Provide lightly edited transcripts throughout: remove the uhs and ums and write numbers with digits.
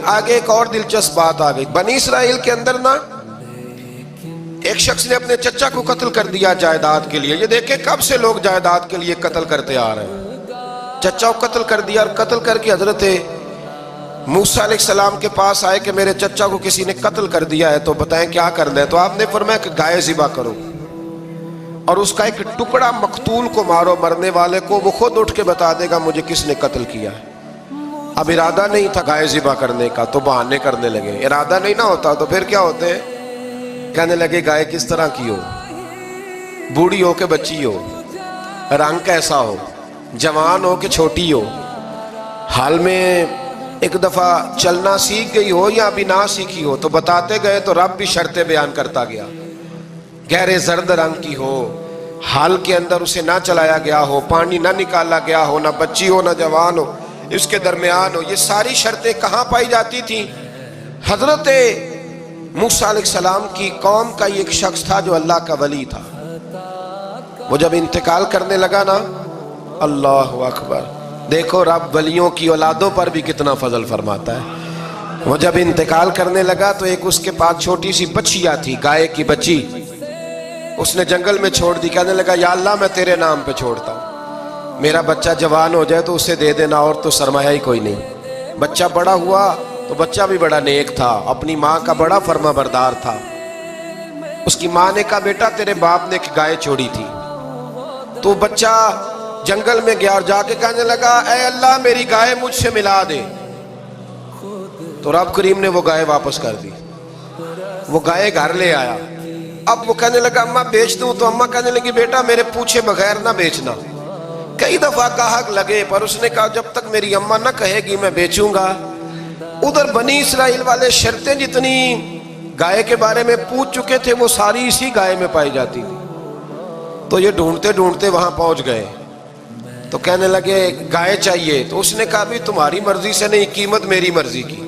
آگے ایک اور دلچسپ بات آ گئی. بنی اسرائیل کے اندر نا ایک شخص نے اپنے چچا کو قتل کر دیا جائیداد کے لیے. یہ دیکھیں کب سے لوگ جائیداد کے لیے قتل کرتے آ رہے ہیں. چچا کو قتل کر دیا اور قتل کر کے حضرت موسیٰ علیہ السلام کے پاس آئے کہ میرے چچا کو کسی نے قتل کر دیا ہے تو بتائیں کیا کرنا ہے. تو آپ نے فرمایا کہ گائے ذبح کرو اور اس کا ایک ٹکڑا مقتول کو مارو, مرنے والے کو. وہ خود اٹھ کے بتا دے گا مجھے کس نے قتل کیا ہے. اب ارادہ نہیں تھا گائے ذبح کرنے کا تو بہانے کرنے لگے. ارادہ نہیں نہ ہوتا تو پھر کیا ہوتے ہیں, کہنے لگے گائے کس طرح کی ہو, بوڑھی ہو کہ بچی ہو, رنگ کیسا ہو, جوان ہو کہ چھوٹی ہو, حال میں ایک دفعہ چلنا سیکھ گئی ہو یا ابھی نہ سیکھی ہو. تو بتاتے گئے تو رب بھی شرطیں بیان کرتا گیا. گہرے زرد رنگ کی ہو, حال کے اندر اسے نہ چلایا گیا ہو, پانی نہ نکالا گیا ہو, نہ بچی ہو نہ جوان ہو, اس کے درمیان ہو. یہ ساری شرطیں کہاں پائی جاتی تھیں؟ حضرت موسیٰ علیہ السلام کی قوم کا ایک شخص تھا جو اللہ کا ولی تھا. وہ جب انتقال کرنے لگا نا, اللہ اکبر, دیکھو رب ولیوں کی اولادوں پر بھی کتنا فضل فرماتا ہے. وہ جب انتقال کرنے لگا تو ایک اس کے پاس چھوٹی سی بچیا تھی, گائے کی بچی. اس نے جنگل میں چھوڑ دی. کہنے لگا یا اللہ میں تیرے نام پہ چھوڑتا ہوں, میرا بچہ جوان ہو جائے تو اسے دے دینا, اور تو سرمایہ ہی کوئی نہیں. بچہ بڑا ہوا تو بچہ بھی بڑا نیک تھا, اپنی ماں کا بڑا فرما بردار تھا. اس کی ماں نے کہا بیٹا تیرے باپ نے ایک گائے چھوڑی تھی. تو بچہ جنگل میں گیا اور جا کے کہنے لگا اے اللہ میری گائے مجھ سے ملا دے. تو رب کریم نے وہ گائے واپس کر دی. وہ گائے گھر لے آیا. اب وہ کہنے لگا اماں بیچ دوں, تو اماں کہنے لگی بیٹا میرے پوچھے بغیر نہ بیچنا. کئی دفعہ گاہک لگے پر اس نے کہا جب تک میری اماں نہ کہے گی میں بیچوں گا. ادھر بنی اسرائیل والے شرطیں جتنی گائے کے بارے میں پوچھ چکے تھے وہ ساری اسی گائے میں پائی جاتی تھی. تو یہ ڈھونڈتے ڈھونڈتے وہاں پہنچ گئے تو کہنے لگے گائے چاہیے. تو اس نے کہا بھی تمہاری مرضی سے نہیں, قیمت میری مرضی کی.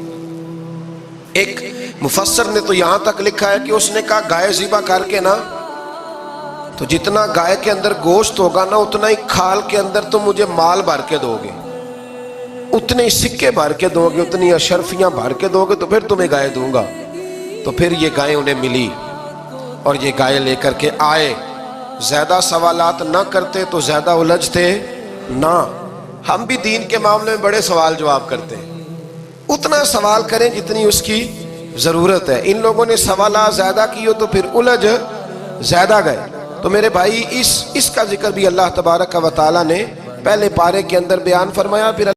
ایک مفسر نے تو یہاں تک لکھا ہے کہ اس نے کہا گائے ذبح کر کے نا تو جتنا گائے کے اندر گوشت ہوگا نا اتنا ہی کھال کے اندر تم مجھے مال بھر کے دو گے, اتنے ہی سکے بھر کے دو گے, اتنی اشرفیاں بھر کے دو گے تو پھر تمہیں گائے دوں گا. تو پھر یہ گائے انہیں ملی اور یہ گائے لے کر کے آئے. زیادہ سوالات نہ کرتے تو زیادہ الجھتے نہ. ہم بھی دین کے معاملے میں بڑے سوال جواب کرتے ہیں, اتنا سوال کریں جتنی اس کی ضرورت ہے. ان لوگوں نے سوالات زیادہ کیے تو پھر الجھ زیادہ گئے. تو میرے بھائی اس کا ذکر بھی اللہ تبارک و تعالیٰ نے پہلے پارے کے اندر بیان فرمایا. پھر